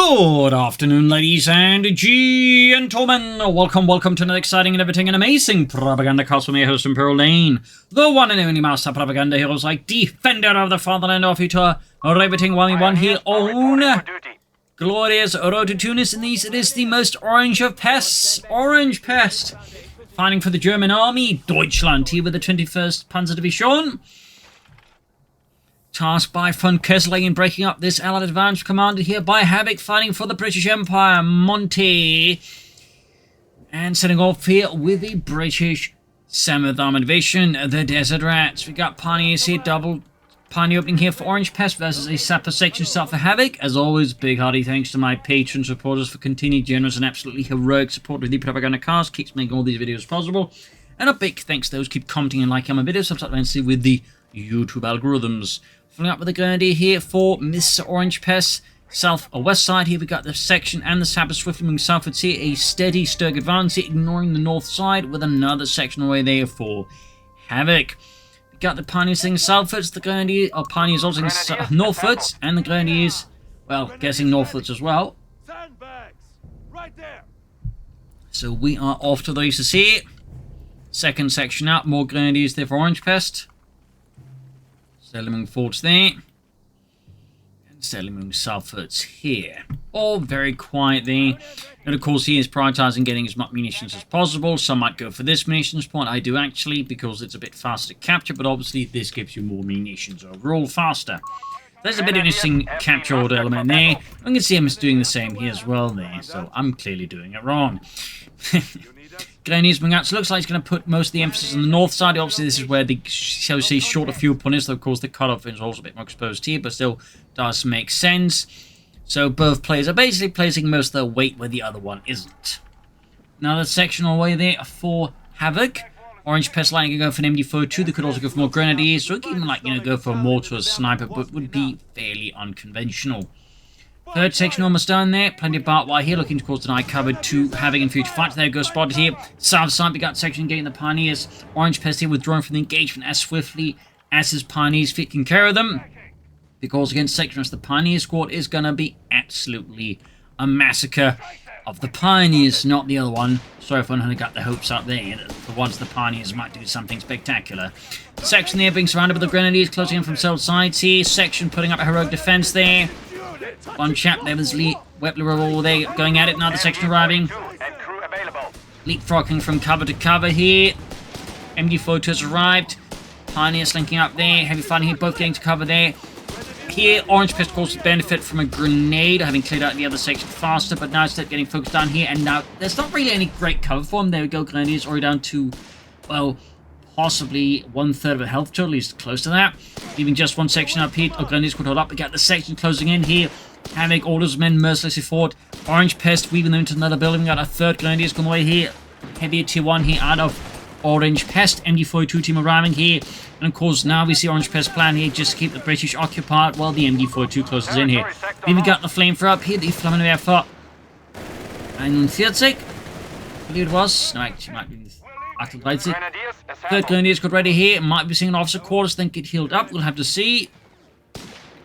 Good afternoon, ladies and gentlemen. Welcome to another exciting and everything and amazing Propagandacast with me, host Imperial Lane. The one and only master propaganda heroes like Defender of the Fatherland of Utah, riveting 1v1 here on glorious road to Tunis. And it is the most orange of pests, Orangepest, fighting for the German army, Deutschland, here with the 21st Panzer Division. Tasked by von Kessler in breaking up this Allied advance, commanded here by Havoc, fighting for the British Empire, Monty. And setting off here with the British 7th Armoured Division, the Desert Rats. We got Pioneers here, double Pioneer opening here for Orangepest versus a Sapper section start for Havoc. As always, big hearty thanks to my patron supporters for continued generous and absolutely heroic support with the Propagandacast. Keeps making all these videos possible. And a big thanks to those who keep commenting and liking my videos, subsequently with the YouTube algorithms. Filling up with the grenadier here for Mr. Orangepest. South or west side here, we got the section and the Sapper swiftly moving southwards here. A steady Sturg advance here, ignoring the north side with another section away there for Havoc. We got the Pioneers thing southwards, the grenadier, or Pioneers also northwards, and the grenadiers, well, guessing northwards as well. Right there. So we are off to the races here. Second section up, more grenadiers there for Orangepest. Steadily moving forwards there. And steadily moving southwards here. All very quiet there. And of course he is prioritising getting as much munitions as possible. Some might go for this munitions point. I do actually, because it's a bit faster to capture, but obviously this gives you more munitions overall faster. There's a bit of interesting capture order element there. I can see him doing the same here as well there. So I'm clearly doing it wrong. Grenadiers moving out, so it looks like he's going to put most of the emphasis on the north side. Obviously, this is where the, shall we say, shorter fuel point is, though, of course, the cutoff is also a bit more exposed here, but still does make sense. So both players are basically placing most of their weight where the other one isn't. Another section all the way there for Havoc. Orangepest lighting can go for an MD-42. They could also go for more grenadiers, or even, like, you know, go for a mortar or a sniper, but would be fairly unconventional. Third section almost done there. Plenty of barbed wire here, looking to cause deny cover to Havoc in future fights. There goes spotted here. South side, we got section getting the Pioneers. Orangepest here withdrawing from the engagement as swiftly as his Pioneers feet can carry them. Because against section as the Pioneer squad is going to be absolutely a massacre of the Pioneers, not the other one. Sorry if I got the hopes up there. For once, the Pioneers might do something spectacular. Section there being surrounded by the Grenadiers, closing in from both sides here. Section putting up a heroic defense there. One chap there was weapon revolver there going at it. Another section arriving. Leapfrogging from cover to cover here. MD-42 has arrived. Pioneers linking up there. Heavy fighting here, both getting to cover there. Here, Orangepest, of course, benefit from a grenade, having cleared out the other section faster, but now instead getting focused down here. And now there's not really any great cover for him. There we go, Grenadiers already down to, well, possibly 1/3 of a health total, at least close to that. Leaving just one section up here. Grenadiers could hold up. We got the section closing in here. Havoc orders men mercilessly forward. Orangepest weaving them into another building. We got a third Grenadiers going away here. Heavier tier 1 here out of Orangepest. MD-42 team arriving here. And of course now we see Orangepest plan here just to keep the British occupied while the MD-42 closes in here. Then we got the flamethrower up here. The Flammenwerfer for 41. I believe it was. No, actually might be 38. Third Grenadiers got ready here. Might be seeing officer quarters, then get healed up. We'll have to see.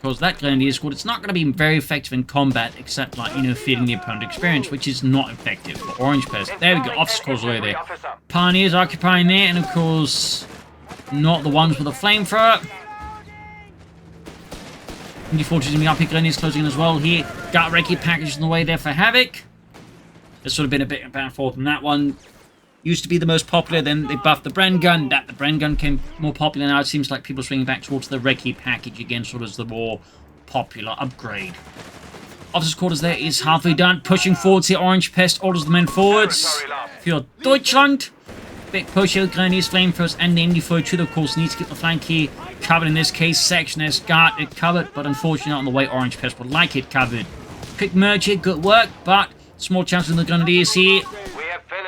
Because that Grenadier squad, it's not going to be very effective in combat, except, like, you know, feeding the opponent experience, which is not effective for Orangepest. There we go, officer quarters away there. Pioneers occupying there, and of course, not the ones with a flamethrower. MD-42 is up here, Grenadiers closing in as well here. Got recce package on the way there for Havoc. There's sort of been a bit of back and forth on that one. Used to be the most popular, then they buffed the Bren gun. The Bren gun came more popular. Now it seems like people are swinging back towards the recce package again, sort of as the more popular upgrade. Officer's quarters there is halfway done. Pushing forwards here. Orangepest orders the men forwards. For Deutschland. Big push here. Grenadiers, flamethrowers, and the MD-42, of course, needs to keep the flank here covered. In this case, section has got it covered, but unfortunately not on the way Orangepest would like it covered. Quick merge here. Good work, but small chance in the Grenadiers here.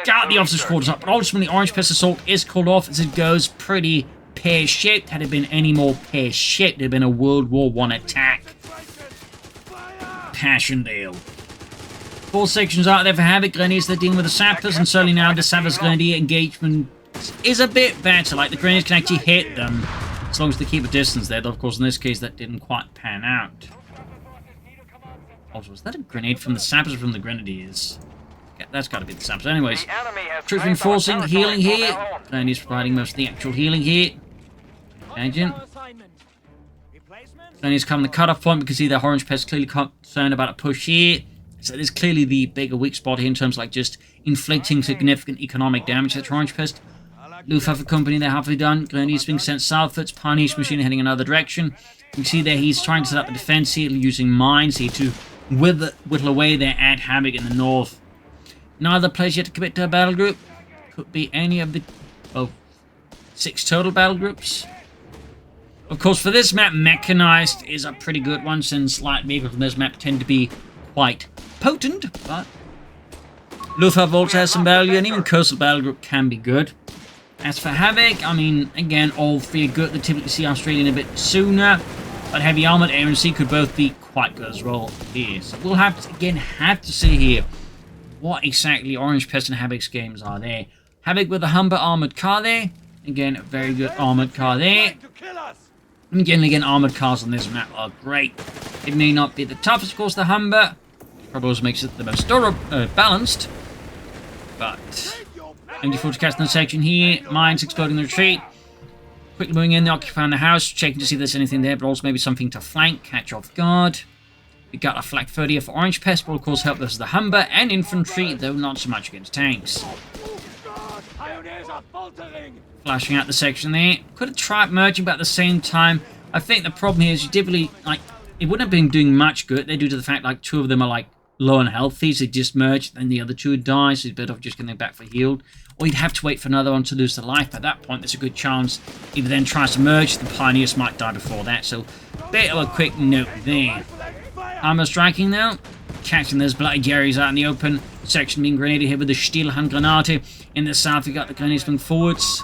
Got the officer's quarters up, but ultimately Orangepest assault is called off as it goes pretty pear-shaped. Had it been any more pear-shaped, it had been a World War I attack. Passchendaele. 4 sections out there for Havoc. Grenadiers, they're dealing with the Sappers, and certainly now the Sappers Grenadier engagement is a bit better. Like, the Grenadiers can actually hit them, as long as they keep a distance there. Though, of course, in this case, that didn't quite pan out. Also, was that a grenade from the sappers or from the grenadiers? Yeah, that's got to be the sappers. Anyways, The enemy has troops claimed our reinforcing, healing territory for here. their own. Grenadiers providing most of the actual healing here. Agent. Grenadiers come the cut-off point because see the Orangepest clearly concerned about a push here. So there's clearly the bigger weak spot here in terms of like just inflicting significant economic damage to the Orangepest. Luftwaffe company they're halfway done. Grenadiers being sent southwards. Pioneer's machine heading another direction. You can see there he's trying to set up the defense here using mines here to whittle away there at Havoc in the north. Neither players yet to commit to a battle group. Could be any of the 6 total battle groups. Of course, for this map, Mechanized is a pretty good one since light vehicles on this map tend to be quite potent, but Luftwaffe also has some value, and even Coastal Battle Group can be good. As for Havoc, I mean, again, all 3 are good. They typically see Australian a bit sooner, but Heavy Armoured, Air and Sea could both be quite good as well here. So we'll have to see here what exactly Orangepest and Havoc's games are there. Havoc with a Humber armoured car there. Again, a very good armoured car there. And again, armoured cars on this map are great. It may not be the toughest, of course, the Humber. Probably also makes it the most balanced. But MD40 cast in the section here. Mines exploding the retreat. Quickly moving in, occupying the house. Checking to see if there's anything there, but also maybe something to flank. Catch off guard. We got a flak 30 for Orangepest, but of course help versus the Humber and infantry, though not so much against tanks. Flashing out the section there. Could have tried merging, but at the same time, I think the problem here is you typically, like, it wouldn't have been doing much good. They due to the fact, like, 2 of them are, like, low on healthy, so they just merged, and the other 2 die, so it's better off just getting them back for healed. Or you'd have to wait for another one to lose their life. At that point, there's a good chance if it then tries to merge, the Pioneers might die before that, so bit of a quick note there. Armor striking now. Catching those bloody Jerrys out in the open. Section being grenaded here with the Stielhandgranate. In the south, we got the grenadiers moving forwards.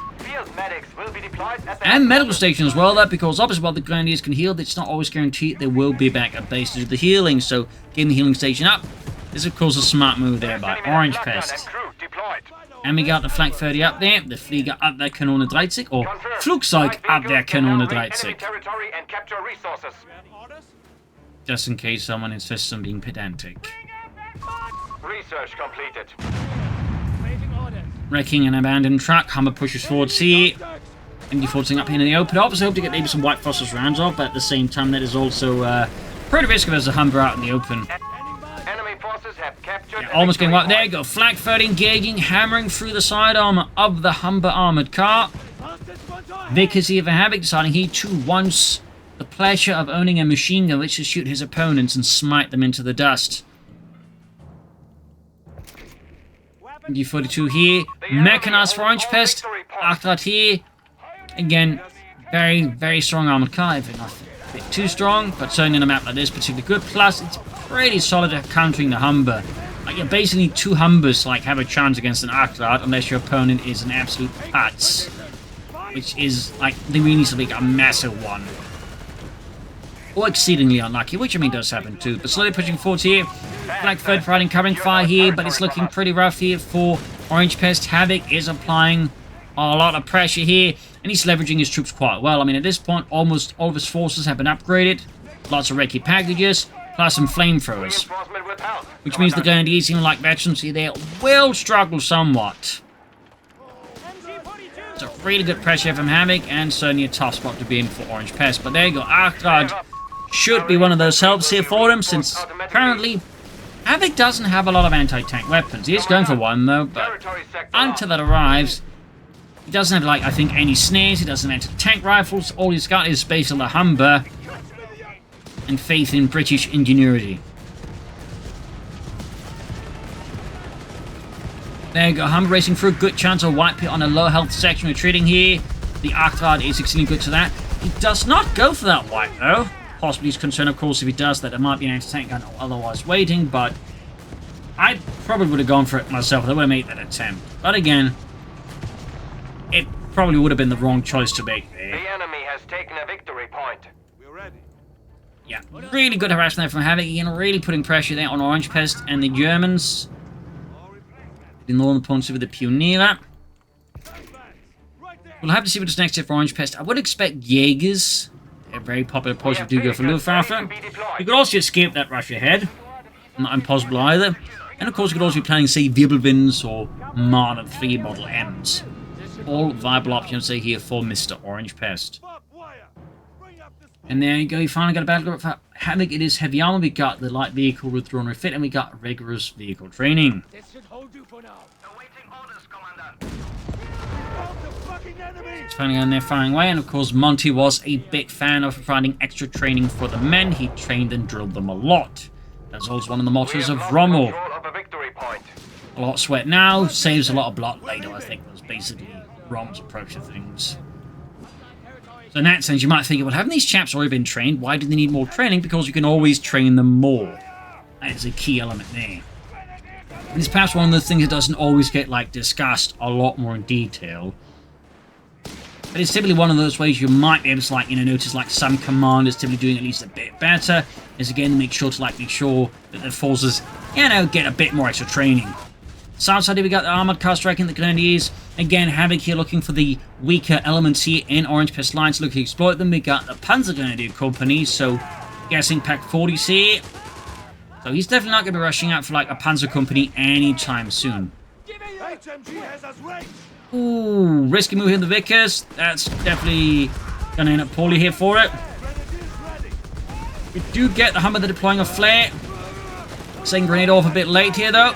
And medical station as well, that because obviously while the grenadiers can heal, it's not always guaranteed they will be back at base to do the healing. So getting the healing station up is of course a smart move there by Orangepest. And we got the Flak 30 up there. The Flieger Abwehrkanone 30 or Flugzeug Abwehrkanone 30. Just in case someone insists on being pedantic. Research completed. Wrecking an abandoned truck. Hummer pushes forward here. MD-14 up here in the open. Obviously hope to get maybe some White Phosphorus rounds off, but at the same time that is also pretty risky as a Humber out in the open. Enemy forces have captured. Yeah, almost getting right there. Got Flak 30 engaging, hammering through the side armor of the Humber armored car. Vickers here for Havoc, deciding he too wants the pleasure of owning a machine gun which to shoot his opponents and smite them into the dust. MD-42 here. Mechanized for Orangepest. Archlad here. Again, very, very strong armored car. If not a bit too strong, but certainly on a map like this, particularly good. Plus, it's pretty solid at countering the Humber. Like, you basically need 2 Humbers to, like, have a chance against an Archlad, unless your opponent is an absolute putz. Which is, like, they really need to be a massive one. Or exceedingly unlucky, which I mean does happen too. But slowly pushing forward here. Black Third providing covering fire here, but it's looking pretty rough here for Orangepest. Havoc is applying a lot of pressure here, and he's leveraging his troops quite well. I mean, at this point, almost all of his forces have been upgraded. Lots of recce packages, plus some flamethrowers. Which means the Grenadiers, even like veterans here, they will struggle somewhat. So really good pressure from Havoc, and certainly a tough spot to be in for Orangepest. But there you go, Archlad should be one of those helps here for him, since apparently Havoc doesn't have a lot of anti-tank weapons. He is going for one though, but until that arrives, he doesn't have, like, I think any snares, he doesn't have anti-tank rifles. All he's got is space on the Humber and faith in British ingenuity. There you go, Humber racing through, good chance of white pit on a low health section, retreating here. The Archlad is extremely good to that. He does not go for that white though. Possibly he's concerned, of course, if he does that there might be an anti-tank gun otherwise waiting, but I probably would have gone for it myself. I would have made that attempt. But again, it probably would have been the wrong choice to make there. The enemy has taken a victory point. We're ready. Yeah, really good harassment there from Havoc. Again, really putting pressure there on Orangepest and the Germans. In northern points with the Pioneer. We'll have to see what is next here for Orangepest. I would expect Jaegers. A very popular post if you do go for Luftwaffe. You could also escape that rush ahead. Not impossible either. And of course, you could also be planning, say, Wirbelwinds or Marder 3 Model M's. All viable options, say, here for Mr. Orangepest. And there you go, you finally got a battle group for Havoc. It is heavy armor. We got the light vehicle with drone refit, and we got rigorous vehicle training. This should hold you for now. Awaiting orders, Commander. The fucking enemy! It's finally on there firing away, and of course, Monty was a big fan of providing extra training for the men. He trained and drilled them a lot. That's also one of the mottos of Rommel. Control of a victory point. A lot of sweat now, saves a lot of blood later, I think was basically Rommel's approach to things. So in that sense, you might think, well, haven't these chaps already been trained? Why do they need more training? Because you can always train them more. That is a key element there. And it's perhaps one of those things that doesn't always get, like, discussed a lot more in detail. But it's typically one of those ways you might be able to, like, notice, like, some commanders typically doing at least a bit better. Is, again, make sure that the forces, get a bit more extra training. South side here we got the armoured car striking the Grenadiers. Again, Havoc here looking for the weaker elements here in Orangepest lines, looking to exploit them. We got the Panther Grenadier Company, so guessing Pack 40s here. So he's definitely not going to be rushing out for like a Panzer Company anytime soon. HMG has us raised. Ooh, risky move here in the Vickers. That's definitely going to end up poorly here for it. We do get the Hummer deploying a flare. Second grenade off a bit late here though.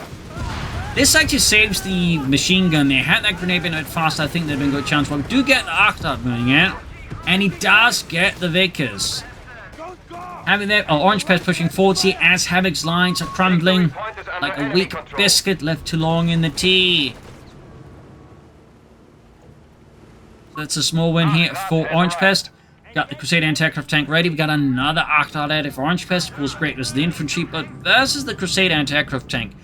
This actually saves the machine gun there. Had that grenade been a bit faster, I think there'd been a good chance. But we do get the Archdart moving out. And he does get the Vickers. Having there, Orangepest pushing forwards here as Havoc's lines are crumbling like a weak biscuit left too long in the tea. That's a small win here for Orangepest. Got the Crusader anti-aircraft tank ready. We got another Archdart added for Orangepest. Of course, great as the infantry, but versus the Crusader anti-aircraft tank,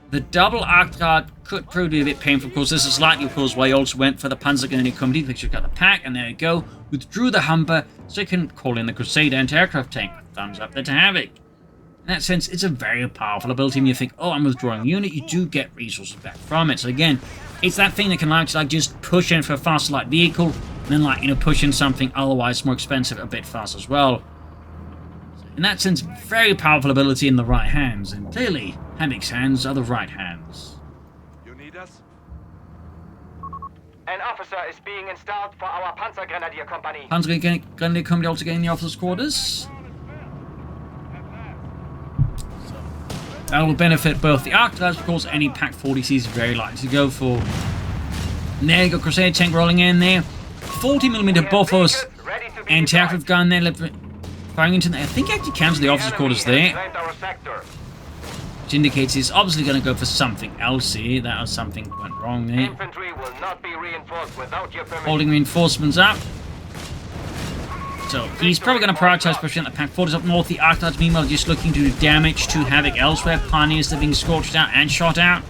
the double Archdart could prove to be a bit painful. Of course, this is likely, of course, why he also went for the Panzer Grenadier Company. Picture got the pack, and there you go. Withdrew the Humber, so he can call in the Crusader anti-aircraft tank. Thumbs up there to Havoc. In that sense, it's a very powerful ability. When you think, oh, I'm withdrawing a unit, you do get resources back from it. So again, it's that thing that can actually like just push in for a faster light vehicle, and then push in something otherwise more expensive a bit faster as well. So in that sense, very powerful ability in the right hands, and clearly Havoc's hands are the right hands. You need us? An officer is being installed for our Panzer Grenadier Company. Panzer Grenadier Company also getting the officers' quarters. That will benefit both the Archdars, of course, any Pack 40C is very likely to go for. And there you go, Crusader tank rolling in there. 40mm Bofors anti-aircraft gun there, firing into the, I think actually counts the officers' quarters there. Which indicates he's obviously going to go for something else here. That was something went wrong there. Infantry will not be reinforced without your permission. Holding reinforcements up. So he's probably going to prioritize pushing out the Pack 40s up north. The Arcdarts, meanwhile, just looking to do damage to Havoc elsewhere. Pioneers are being scorched out and shot out.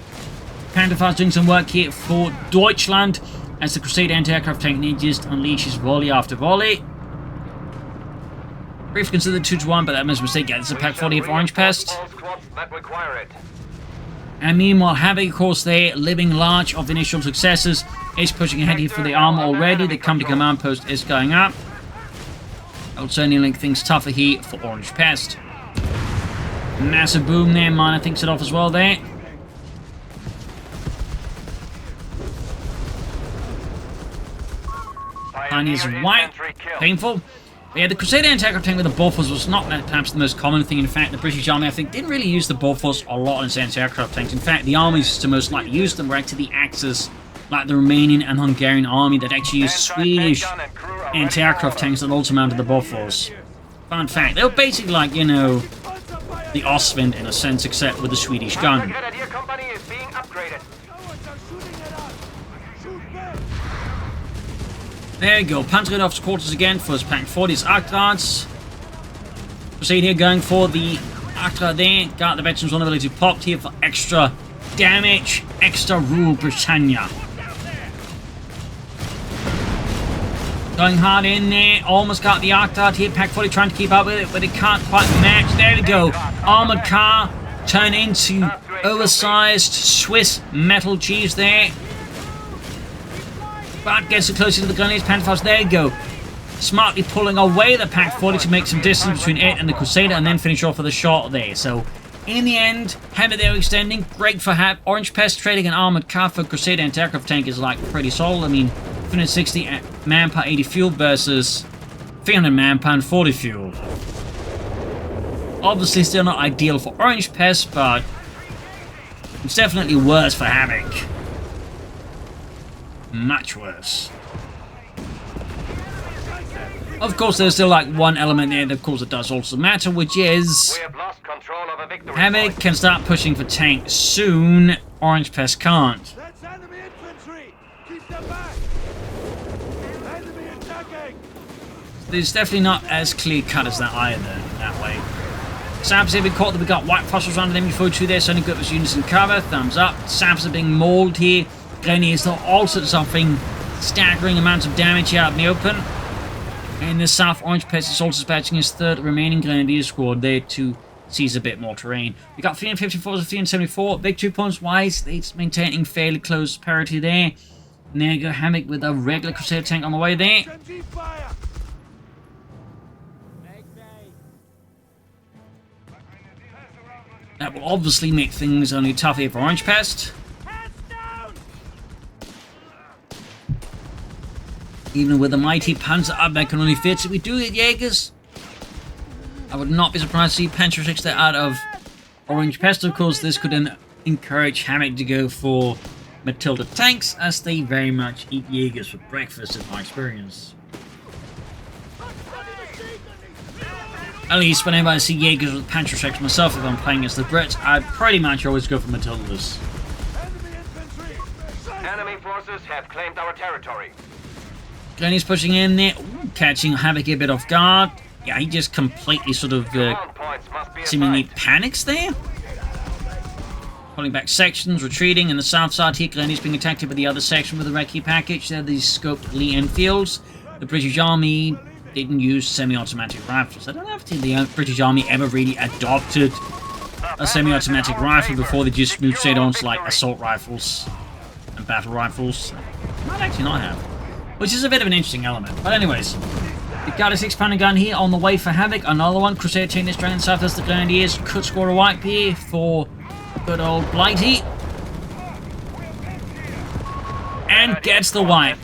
Panther doing some work here for Deutschland as the Crusader anti-aircraft tank just unleashes volley after volley. Brief considered 2-1, but that was a mistake. Yeah, it's a Pack 40 of Orangepest. And meanwhile, Havoc, of course, there, living large of initial successes, is pushing ahead here for the armor already. The company command post is going up. That'll certainly make things tougher here for Orangepest. Massive boom there. Miner thinks it off as well there. Pioneers white. Painful. But yeah, the Crusader anti-aircraft tank with the Bofors was not perhaps the most common thing. In fact, the British Army, I think, didn't really use the Bofors a lot in its anti-aircraft tanks. In fact, the armies to most likely use them were actually the Axis, like the Romanian and Hungarian army that actually used Swedish anti-aircraft tanks that also mounted the Bofors. Fun fact, they were basically like, the Ostwind in a sense, except with the Swedish gun. There you go, Panther off quarters again for his Pack 40's Arcdarts. Proceed here going for the Archdart there. Got the veterans vulnerability popped here for extra damage, extra rule Britannia. Going hard in there, almost got the Archdart here. Pack 40 trying to keep up with it, but it can't quite match. There we go. Armored car turn into oversized Swiss metal cheese there. But gets it closer to the Grenadiers. Panther, there you go. Smartly pulling away the Pack 40 to make some distance between it and the Crusader, and then finish off with a shot there. So In the end, Havoc there extending, great for Orangepest, trading an armoured car for Crusader anti-aircraft tank is like pretty solid. I mean, 360 manpower, 80 fuel versus 300 manpower and 40 fuel. Obviously still not ideal for Orangepest, but it's definitely worse for Havoc. Much worse. Of course, there's still like one element there that of course it does also matter, which is We have lost control of a victory Havoc point. can start pushing for tanks soon. Orangepest can't. That's enemy infantry! Keep them back! Enemy attacking! It's definitely not as clear cut as that either, that way. Saps have been caught that we got white fossils around them before 2 there, so only good was units in cover. Thumbs up. Saps are being mauled here. Grenadiers are also suffering staggering amounts of damage here out in the open. In the south, Orangepest is also dispatching his third remaining Grenadier squad there to seize a bit more terrain. We got 354 to 374. Victory points wise, it's maintaining fairly close parity there. And there you go, Havoc with a regular Crusader tank on the way there. SMG fire! That will obviously make things only tougher here for Orangepest. Hands down! Even with the mighty Panther up, that can only fit it. We do it, Jaegers. I would not be surprised to see Panther 6 there out of Orangepest. Of course, this could then encourage Havoc to go for Matilda tanks, as they very much eat Jaegers for breakfast, in my experience. At least whenever I see Jaegers with Panther 6 myself, if I'm playing as the Brits, I pretty much always go for Matildas. Enemy infantry! Enemy forces have claimed our territory. Granny's pushing in there, ooh, catching Havoc a bit off guard. Yeah, he just completely sort of Command points must be seemingly assigned. panics there. Pulling back sections, retreating. In the south side here, Granny's being attacked by the other section with a recce package. They're these scoped Lee Enfields. The British Army didn't use semi-automatic rifles. I don't know if the British Army ever really adopted a semi-automatic rifle before they just moved straight on to like assault rifles and battle rifles. Might actually not have. Which is a bit of an interesting element. But anyways, we've got a 6-pounder gun here on the way for Havoc. Another one. Crusader chain this dragon south as the Grenadiers could score a wipe here for good old Blighty. And gets the wipe.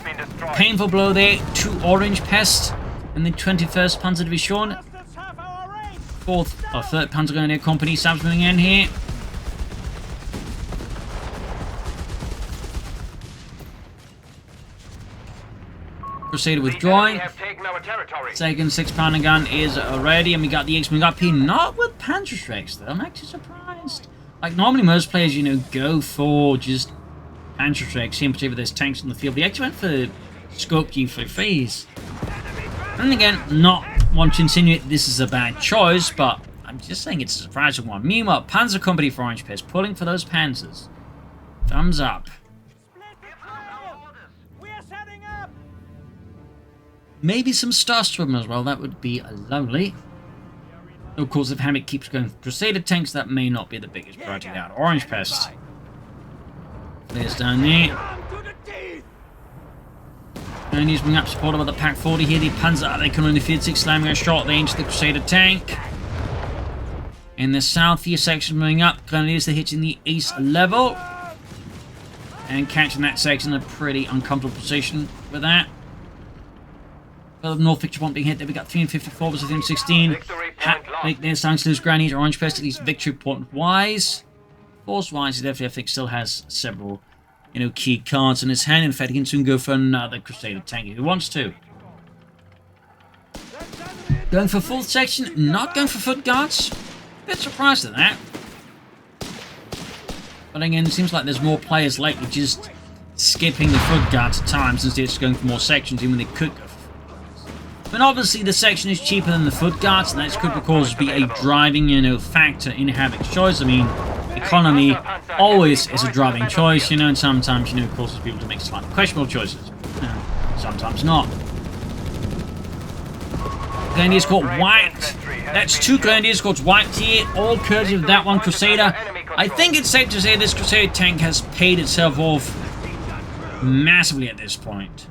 Painful blow there to Orangepest and the 21st Panzer Division. Bastards have our range! 4th or 3rd Panzer Grenadier Company. Sab's moving in here. Crusader The withdrawing. enemy have taken our territory. Second 6-pounder gun is ready, and we got the X-Wing up here. Not with Panther Strikes, though. I'm actually surprised. Like, normally most players, you know, go for just Panther Strikes, in particular there's tanks on the field. They actually went for Scope G3s. And again, not want to insinuate this is a bad choice, but I'm just saying it's a surprising one. Meanwhile, Panzer Company for Orangepest, pulling for those Panzers. Thumbs up. We're setting up! Maybe some Starstorm as well, that would be lovely. Of course, if Havoc keeps going for Crusader tanks, that may not be the biggest priority out. Orangepest. There's down there. Armed to the teeth! And he's bringing up support about the Pack 40 here. The Panzer, they can only field 6, slamming a shot there into the Crusader tank. In the south here section moving up, Grenadiers are hitting the east level. And catching that section in a pretty uncomfortable position with that. Well, North Victory point being hit there. We got 354 versus 316. Victory point lost. There's starting to lose Grannies. Orangepest, at least victory point wise. Force wise, he definitely, I think, still has several, you know, key cards in his hand. In fact, he can soon go for another Crusader tank if he wants to. Going for 4th section, not going for foot guards. Bit surprised at that. But again, it seems like there's more players lately just skipping the foot guards at times instead of just going for more sections, even when they could go for foot guards. But obviously, the section is cheaper than the foot guards, and that could, of course, be a driving, you know, factor in Havoc's choice. I mean, economy always is a driving choice, you know, and sometimes, you know, it causes people to make slightly questionable choices. Sometimes not. Grenadier squad wiped. That's 2 Grenadier squads wiped here, all courtesy of that one Crusader. I think it's safe to say this Crusader tank has paid itself off massively at this point.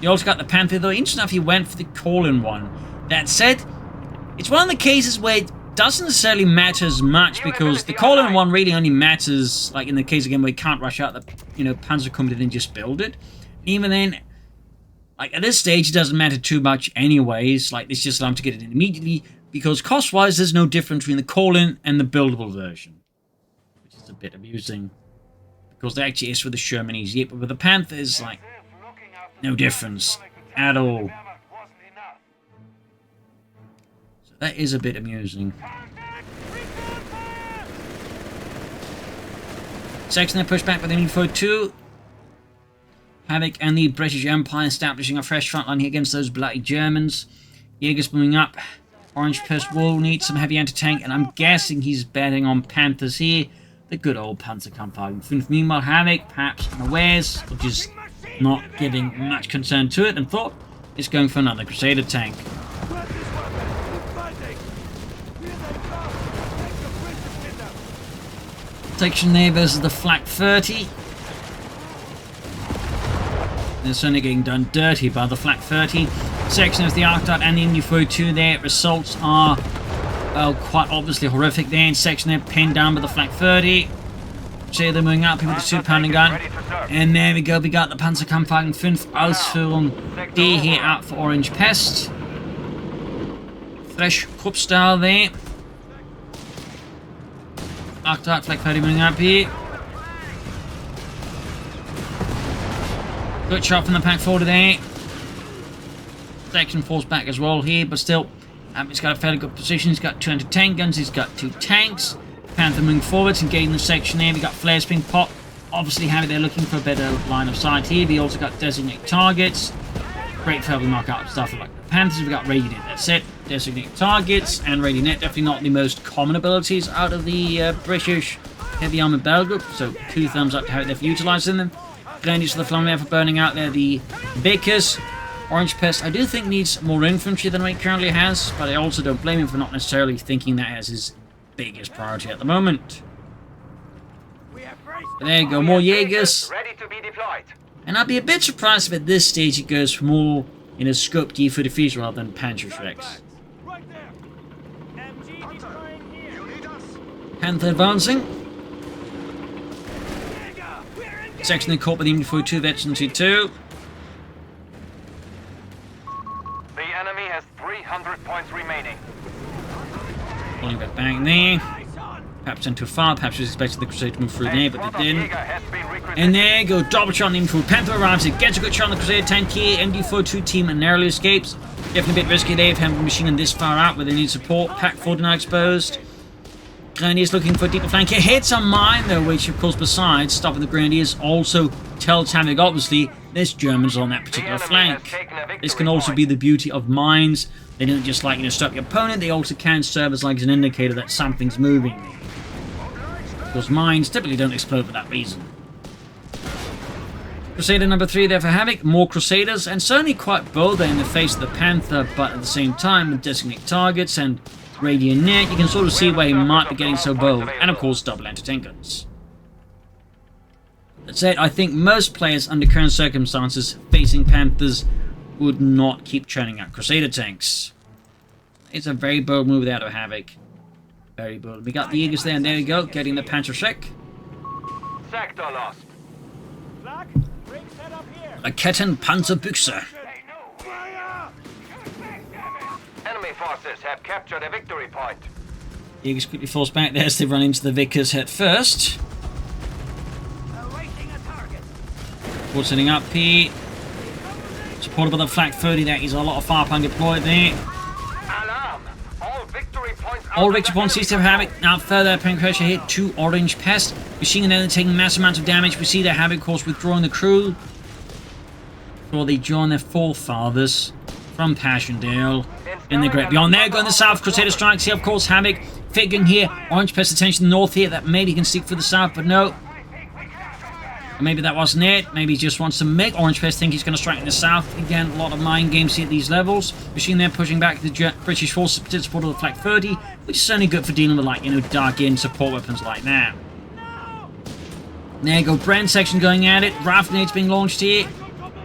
You also got the Panther, though. Interesting enough, he went for the call-in one. That said, it's one of the cases where it doesn't necessarily matter as much because the column one really only matters, like in the case again where you can't rush out the, Panzer Company and then just build it. Even then, like at this stage, it doesn't matter too much anyways. Like it's just allowed to get it in immediately because cost-wise, there's no difference between the column and the buildable version, which is a bit amusing because there actually is for the Shermanese. Yep, but with the Panthers, like no difference at all. That is a bit amusing. Section they push back with an Info 2. Havoc and the British Empire establishing a fresh front line here against those bloody Germans. Jaegers moving up. Orangepest will need some heavy anti-tank, and I'm guessing he's betting on Panthers here. The good old Panzer Kampfwagen 5. Meanwhile, Havoc, perhaps unawares, or just not giving much concern to it, and thought it's going for another Crusader tank. Section there versus the Flak 30. They're certainly getting done dirty by the Flak 30. Section of the Arctite and the Info 2 there. Results are quite obviously horrific there. In section there pinned down by the Flak 30. See they're moving up here with the 2-pounder gun. And there we go, we got the Panzer Kampfwagen 5 Ausführung D here out for Orangepest. Fresh Krupp style there. Arctite Flak 30 moving up here. Good shot from the pack forward there. Section falls back as well here, but still, it's got a fairly good position. He's got 2 anti-tank guns, he's got 2 tanks. Panther moving forwards, engaging the section there. We got flares being popped. Obviously, they're looking for a better line of sight here. We also got designate targets. Great for helping mark out stuff like the Panthers. We've got Radionet. That's it. Designate targets and Radionet. Definitely not the most common abilities out of the British heavy armored battle group. So 2 thumbs up to how they're for utilising them. Grenadiers to the flame there for burning out there the Vickers. Orangepest, I do think needs more infantry than he currently has, but I also don't blame him for not necessarily thinking that as his biggest priority at the moment. But there you go, more Jaegers. Ready to be deployed. And I'd be a bit surprised if at this stage it goes for more in a scope D for defeat rather than Panzerschrecks. Panther advancing. Section caught by the Info 2 Veteran 2. The enemy has 300 points remaining. Pulling back there. Perhaps went too far, perhaps was expecting the Crusader to move through there, but they didn't. And there you go, double shot on the Info. Panther arrives, it gets a good shot on the Crusader tank here. MD 2 team and narrowly escapes. Definitely a bit risky there if having a machine gun this far out where they need support. Pack 4 now exposed. Grenadiers looking for a deeper flank. It hits a mine though, which of course besides stopping the Grenadiers also tells Havoc obviously there's Germans on that particular flank. This can also be the beauty of mines. They don't just like stop your opponent, they also can serve as like an indicator that something's moving. Because mines typically don't explode for that reason. Crusader number 3 there for Havoc. More Crusaders, and certainly quite bold there in the face of the Panther, but at the same time with designate targets and Radionet, you can sort of see where he might be getting so bold. And of course double anti-tank guns. That said, I think most players under current circumstances facing Panthers would not keep churning out Crusader tanks. It's a very bold move out of Havoc. Very bold. We got the Jaegers there, and there we go, getting the Panzerschreck. Sector lost. A Ketten Panzerbüchse. Enemy forces have captured a victory point. Jaegers quickly forced back there as they run into the Vickers head first. Forward setting up here. Supported by the Flak 30, that is a lot of firepower deployed there. Alarm! All victory points sees to have Havoc. Now further pen pressure hit to Orangepest. Machine gun taking massive amounts of damage. We see the Havoc, of course, withdrawing the crew before they join their forefathers from Passchendaele in the Great Beyond. There going the south. Crusader strikes here, of course. Havoc figuring here. Orangepest attention to the north here. That maybe he can seek for the south, but no. Or maybe that wasn't it. Maybe he just wants to make Orangepest think he's going to strike in the south. Again, a lot of mind games here at these levels. Machine there pushing back the British forces, particularly support of the Flak 30, which is certainly good for dealing with, like, dark in support weapons like that. There you go, Brand section going at it. Raft grenades being launched here.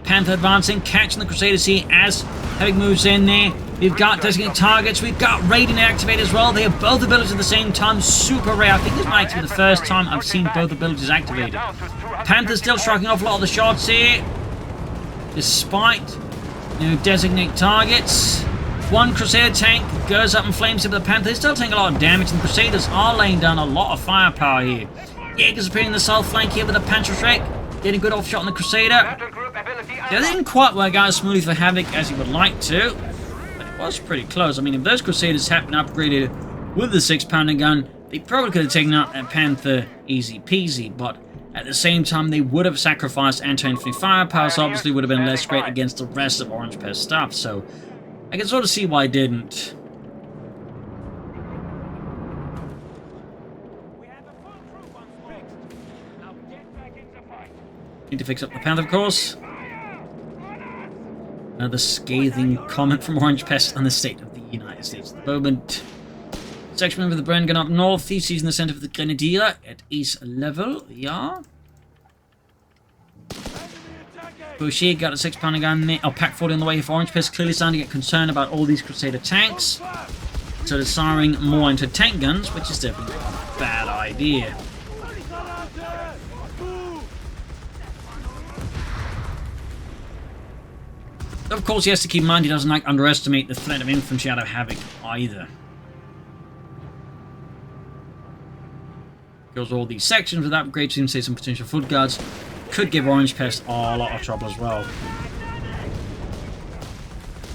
Panther advancing, catching the Crusaders here as Havoc moves in there. We've got designated targets. We've got raiding activated as well. They have both abilities at the same time. Super rare. I think this might be the first time I've seen both abilities activated. Panther's still striking off a lot of the shots here. Despite designate targets. One Crusader tank goes up in flames here, but the Panther is still taking a lot of damage, and the Crusaders are laying down a lot of firepower here. Jaegers appearing in the south flank here with a Panther Shrek, getting a good off shot on the Crusader. That didn't quite work out as smoothly for Havoc as he would like to, but it was pretty close. I mean, if those Crusaders had been upgraded with the 6-pounder gun, they probably could have taken out that Panther easy peasy, but at the same time, they would have sacrificed anti-infantry firepower, so obviously would have been less great against the rest of Orangepest stuff, so I can sort of see why I didn't. Need to fix up the Panther, of course. Another scathing comment from Orangepest on the state of the United States at the moment. Section member of the Bren gun up north. He's in the center of the Grenadier at east level. Yeah. Boucher got a 6-pounder gun. Pack 40 on the way for Orangepest. Clearly starting to get concerned about all these Crusader tanks. So they're firing more into tank guns, which is definitely a bad idea. Of course, he has to keep in mind he doesn't underestimate the threat of infantry out of Havoc either. Goes all these sections with upgrades, even say some potential foot guards. Could give Orangepest a lot of trouble as well.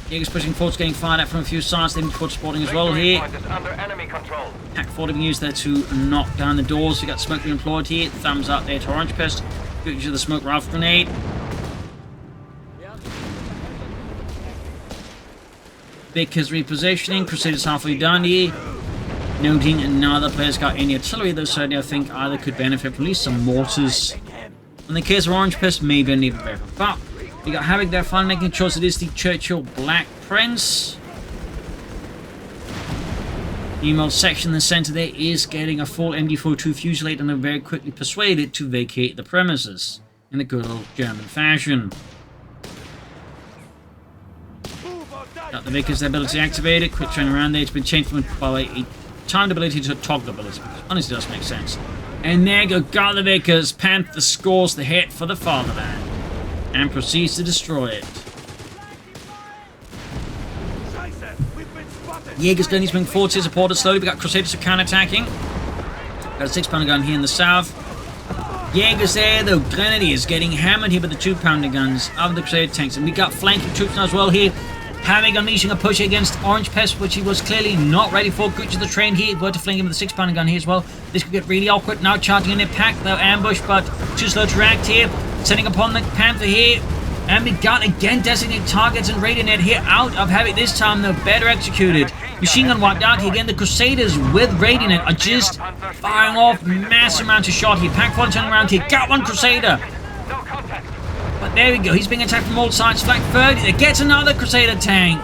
Jaegers pushing forwards, getting fired at from a few sides. They've been forward spotting as well here. Pack 40 being used there to knock down the doors. We got smoke being employed here. Thumbs up there to Orangepest. Good use of the smoke rifle grenade. Vickers repositioning. Crusaders halfway done here. Noting none of the players got any artillery, though certainly I think either could benefit from at least some mortars. In the case of Orangepest, maybe an even better. But we got Havoc there finally making a choice. It is the Churchill Black Prince. The email section in the center there is getting a full MD42 fusillade, and they're very quickly persuaded to vacate the premises in the good old German fashion. Got the Vickers ability activated. Quick turn around there. It's been changed from a timed ability to a toggle ability, which honestly does make sense. And there go, got the Vickers. Panther scores the hit for the fatherland and proceeds to destroy it. Jaegers going to swing forward to support it slowly. We got Crusaders counterattacking. Got a 6-pounder gun here in the south. Jaegers there, though. Grenadiers getting hammered here with the 2-pounder guns of the Crusader tanks. And we got flanking troops now as well here. Havoc unleashing a push against Orangepest, which he was clearly not ready for. Good to the train here. Were to flank him with a 6-pounder gun here as well. This could get really awkward. Now charging in their pack. They'll ambush, but too slow to react here. Setting upon the Panther here. And we got again designated targets and raiding it here out of Havoc. This time they're better executed. Machine gun wiped out here again. The Crusaders with raiding it are just firing off massive amounts of shot here. Pack 40 turning around here. Got one Crusader. But there we go, he's being attacked from all sides. Flank 30, there gets another Crusader tank.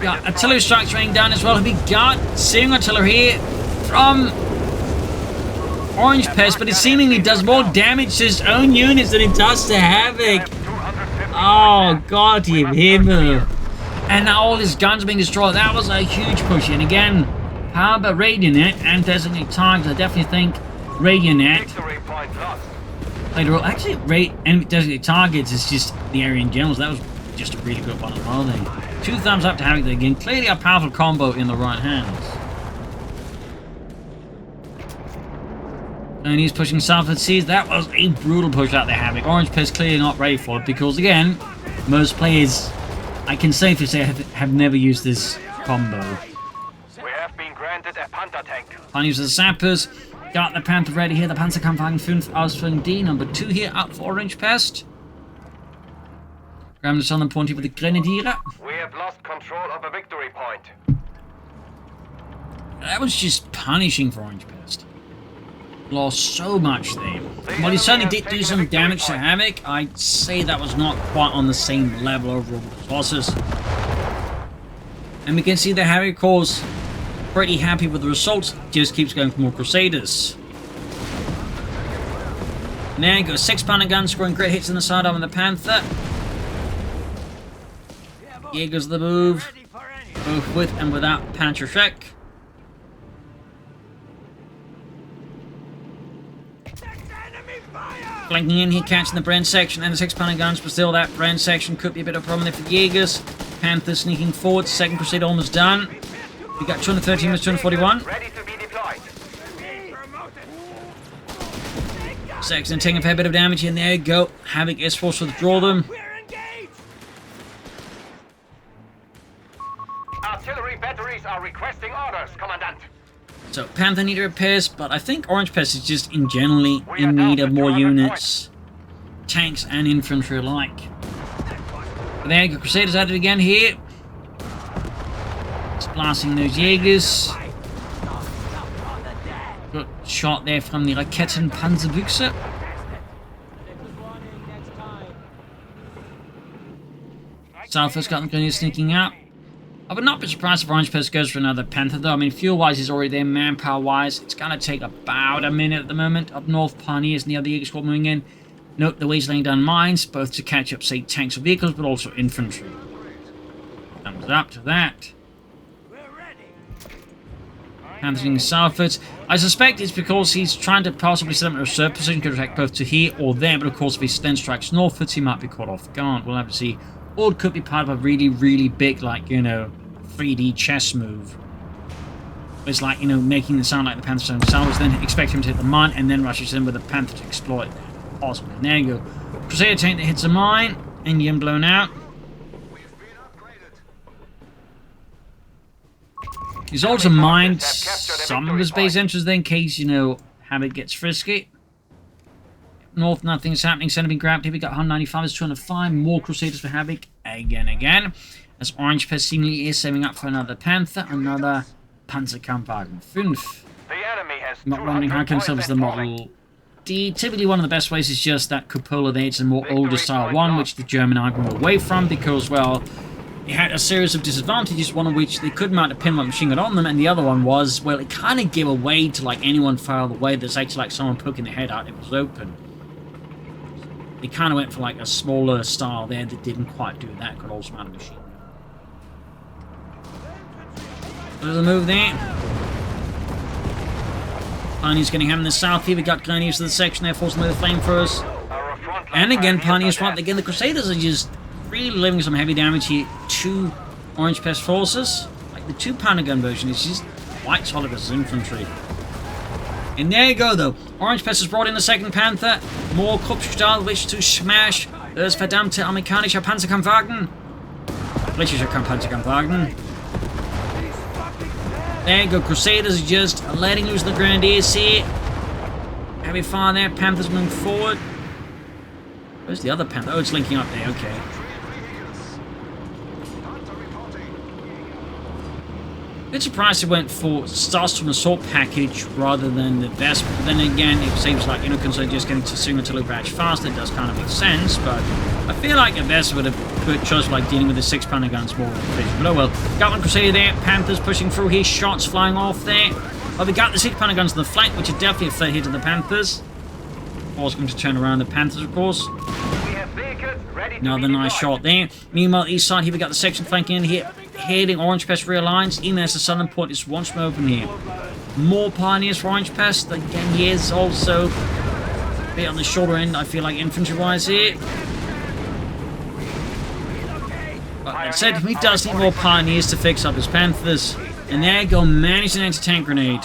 Got artillery strikes raining down as well. We got searing artillery here from Orangepest, but it seemingly does more damage to his own units than it does to Havoc. Oh, God, Himmel. And now all his guns are being destroyed. That was a huge push. And again, how about Radionet and designated targets? I definitely think Radionet played a role. Actually, enemy designated targets is just the area in general. So that was just a really good one as well then. 2 thumbs up to Havoc there again. Clearly a powerful combo in the right hands. And he's pushing south at seas. That was a brutal push out there, Havoc. Orangepest clearly not ready for it because, again, most players, I can safely say, have never used this combo. We have been granted a Panther tank. Fine use of the sappers. Got the Panther ready here. The Panzer Kampfwagen 5 Ausführung D, number 2 here, up for Orangepest. Grabbing the southern point here with the Grenadier. We have lost control of a victory point. That was just punishing for Orangepest. Lost so much there. While he certainly did do some damage to Havoc, I'd say that was not quite on the same level overall with his losses. And we can see that Havoc, of course, pretty happy with the results, just keeps going for more Crusaders. And there goes 6-pounder gun, scoring great hits in the sidearm of the Panther. Jaegers the move, both with and without Panther. Flanking in here, catching the Bren section and the 6-pounder guns, but still that Bren section could be a bit of a problem there for the Jaegers. Panther sneaking forward, second crusade almost done. We got 213 minutes, 241. Ready to be deployed. Section taking a fair bit of damage, and there you go. Havoc is forced to withdraw them. Artillery batteries are requesting orders, Commandant. So Panther need repairs, but I think Orangepest is just in generally in need of more units. Tanks and infantry alike. But there you go, Crusaders at it again here. Just blasting those Jaegers. Good shot there from the Raketten-Panzerbüchse. Southwest got the Grenadiers sneaking out. I would not be surprised if Orangepest goes for another Panther, though. I mean, fuel-wise, he's already there. Manpower-wise, it's going to take about a minute at the moment. Up north, Pioneers and the other Jaeger squad moving in. Note the way he's laying down mines, both to catch up, say, tanks or vehicles, but also infantry. Thumbs up to that. Panther's in southwards. I suspect it's because he's trying to possibly set up a reserve position, could attack both to here or there, but of course, if he then strikes northwards, he might be caught off guard. We'll have to see. Or it could be part of a really, really big, like, you know, 3D chess move. It's like, you know, making it sound like the Panther's themselves, then expect him to hit the mine, and then rushes in with the Panther to exploit. Awesome. And there you go. Crusader tank that hits a mine, engine blown out. He's also mined some of his base entrances there in case, you know, Havoc gets frisky. North, nothing's happening. Center being grabbed. Here we got 195, it's 205. More Crusaders for Havoc. Again. As Orangepest seemingly is saving up for another Panther. Another Panzerkampfwagen 5. The enemy has Not wondering how can service the Model D. Typically one of the best ways is just that cupola there. It's a more older style one, which the German army moved away from because, well, it had a series of disadvantages, one of which they could mount a pinlock machine gun on them, and the other one was, well, it kind of gave away to, like, anyone far away. There's actually, like, someone poking their head out if it was open. They kind of went for, like, a smaller style there that didn't quite do that. Could also mount a machine gun. There's a move there. Pioneers getting hammered in the south here. We got Grenadiers to the section there, forcing away the flamethrowers. And again, Pioneers front. Again, the Crusaders are just really delivering some heavy damage here to Orangepest forces. Like the 2-pounder gun version is just quite solid as infantry. And there you go, though. Orangepest has brought in the second Panther. More Kopfstahl, which to smash. Das verdammte amerikanische Panzerkampfwagen. Britische Panzerkampfwagen. There you go. Crusaders just letting loose the Grenadiers here. Heavy fire there. Panthers moving forward. Where's the other Panther? Oh, it's linking up there. Okay. Bit surprised it went for starts from assault package rather than the Vespa. But then again, it seems like, you know, considering just getting to signal to patch faster, it does kind of make sense. But I feel like a Vespa would have good choice for like dealing with the 6-pounder guns more efficient. But oh well. Got one Crusader there. Panthers pushing through here. Shots flying off there. But we got the 6-pounder guns on the flank, which are definitely a threat here to the Panthers. Force going to turn around the Panthers, of course. Another nice shot there. Meanwhile, east side here we got the section flanking in here, heading Orangepest rear lines. Even as the southern point is once more open here. More Pioneers for Orangepest. Again, he is also a bit on the shorter end, I feel like, infantry-wise here. But that said, he does need more Pioneers to fix up his Panthers. And there you go, managed an anti-tank grenade.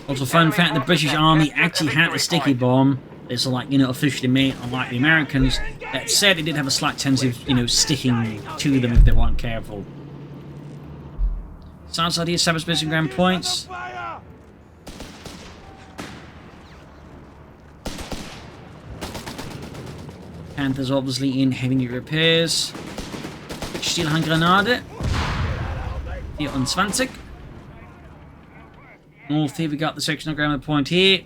Also, fun fact, the British Army actually had a sticky bomb. It's like, you know, officially made, unlike the Americans. That said, it did have a slight tendency of, you know, sticking to them if they weren't careful. Southside here, established missing ground points. Panthers obviously in heavy repairs. Stielhandgranate. 24. North here, we got the sectional ground point here.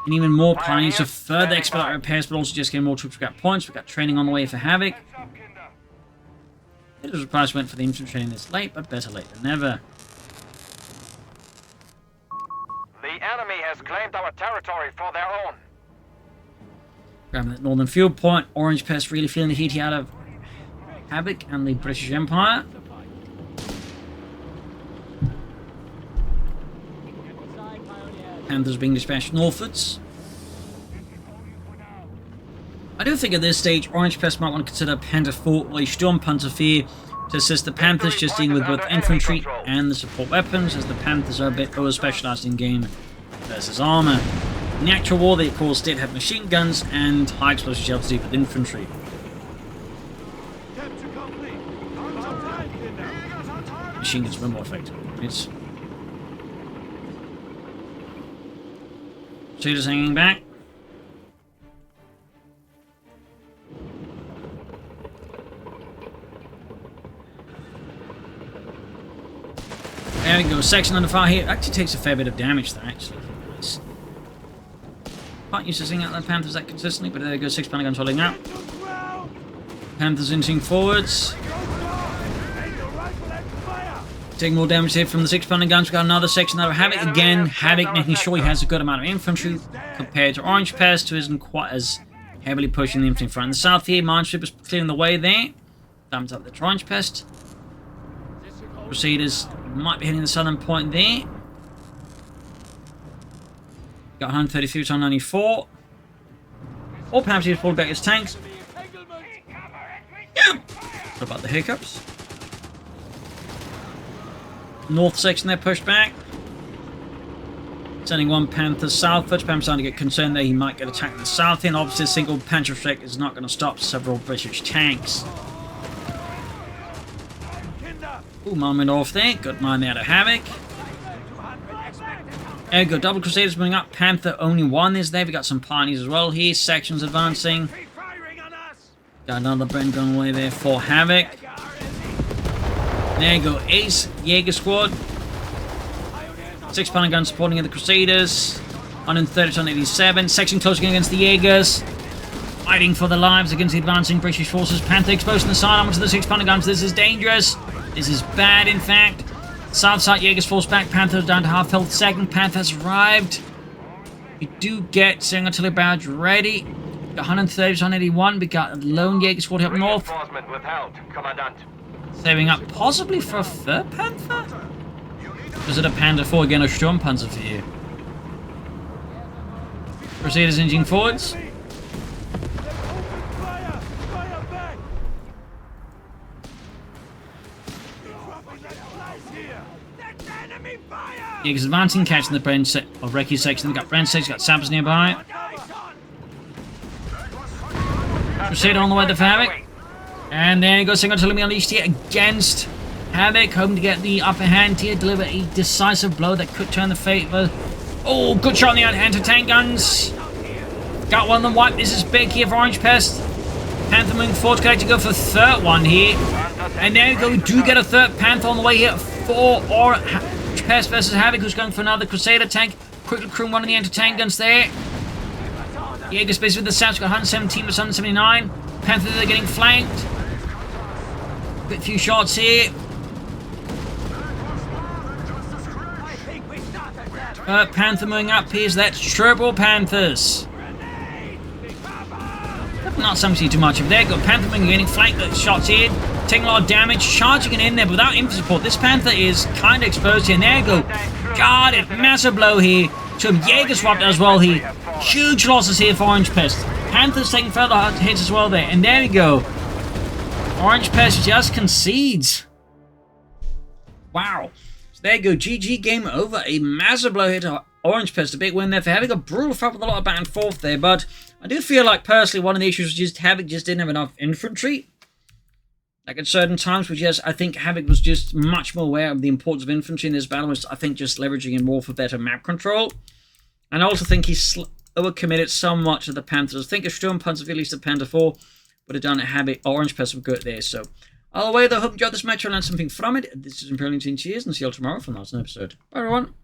And even more Pioneers to further expedite repairs, but also just getting more troops to grab points. We've got training on the way for Havoc. It was surprised went for the infantry training this late, but better late than never. The enemy has claimed our territory for their own. Grabbing that northern field point. Orangepest really feeling the heat out of Havoc and the British Empire. Panthers being dispatched northwards. I do think at this stage Orangepest might want to consider Panther fort or a Sturmpanzer here to assist the Panthers, just dealing with both infantry and the support weapons, as the Panthers are a bit over specialised in game versus armour. In the actual war, they of course did have machine guns and high explosive shells to deal with infantry. Machine guns were more effective. It's Crusaders hanging back. There we go, section under fire here. Actually takes a fair bit of damage there, actually. Nice. Quite used to seeing out the Panthers that consistently, but there we go, 6 pounder guns holding out. Panthers inching forwards. Taking more damage here from the 6 pounder guns. We've got another section out of Havoc again. Havoc making sure he has a good amount of infantry compared to Orangepest, who isn't quite as heavily pushing the infantry in front. In the south here, Minesweepers clearing the way there. Thumbs up the Orangepest. Crusaders might be hitting the southern point there. Got 133 to 194. Or perhaps he's pulled back his tanks. Yeah. What about the hiccups? North section there pushed back. Sending one Panther southwards. Panther's starting to get concerned there. He might get attacked in the south end. Obviously, a single Panther strike is not going to stop several British tanks. Ooh, moment off there. Good mine there to Havoc. There we go. Double Crusaders moving up. Panther only one is there. We got some Pioneers as well here. Sections advancing. Got another Brent gun away there for Havoc. There you go. Ace Jaeger squad. 6 pounder gun supporting the Crusaders. 130 to 187. Section closing against the Jaegers. Fighting for their lives against the advancing British forces. Panther exposed in the side armor to the 6 pounder guns. This is dangerous. This is bad, in fact. South side Jaegers force back. Panther down to half health. Second Panther's arrived. We do get single artillery barrage ready. Got 130 to 181. We got a lone Jaeger squad up north. Saving up possibly for a third Panther? Was it a Panther 4 again, a Sturmpanzer for you? Crusaders inching forwards. Jaegers advancing, catching the Brent of Recce section. They've got Brent section, got Sappers nearby. Crusader on the way to Havoc. And there you go, single artillery unleashed here against Havoc, hoping to get the upper hand here, deliver a decisive blow that could turn the favour. Oh, good shot on the anti-tank guns. Got one of them wiped. This is big here for Orangepest. Panther moving forward, could actually go for the third one here. And there you go, we do get a third Panther on the way here for Orangepest versus Havoc, who's going for another Crusader tank. Quickly crewing one of the anti-tank guns there. Jaeger space with the South, got 117 to 179. Panther, they're getting flanked. A few shots here. Panther moving up here, so that's triple Panthers. Not something to see too much of there. Got Panther moving, getting flanked, shots here. Taking a lot of damage, charging it in there, but without infantry support. This Panther is kind of exposed here. And there you go. Got it. Massive blow here. Some Jaeger swapped as well here. Huge losses here for Orangepest. Panther's taking further hits as well there. And there we go. Orangepest just concedes. Wow. So there you go. GG, game over. A massive blow here to Orangepest. A big win there for Havoc. A brutal fight with a lot of back and forth there. But I do feel like, personally, one of the issues was just Havoc just didn't have enough infantry. Like at certain times, I think Havoc was just much more aware of the importance of infantry in this battle. Was, I think, just leveraging it more for better map control. And I also think he overcommitted somewhat to the Panthers. I think a Sturmpanzer, at least a Panther 4, would have done a Havoc. Orangepest would good there. So, either way, though, hope you enjoyed this match. I learned something from it. This is Imperial Team. Cheers, and see you all tomorrow for the next episode. Bye, everyone.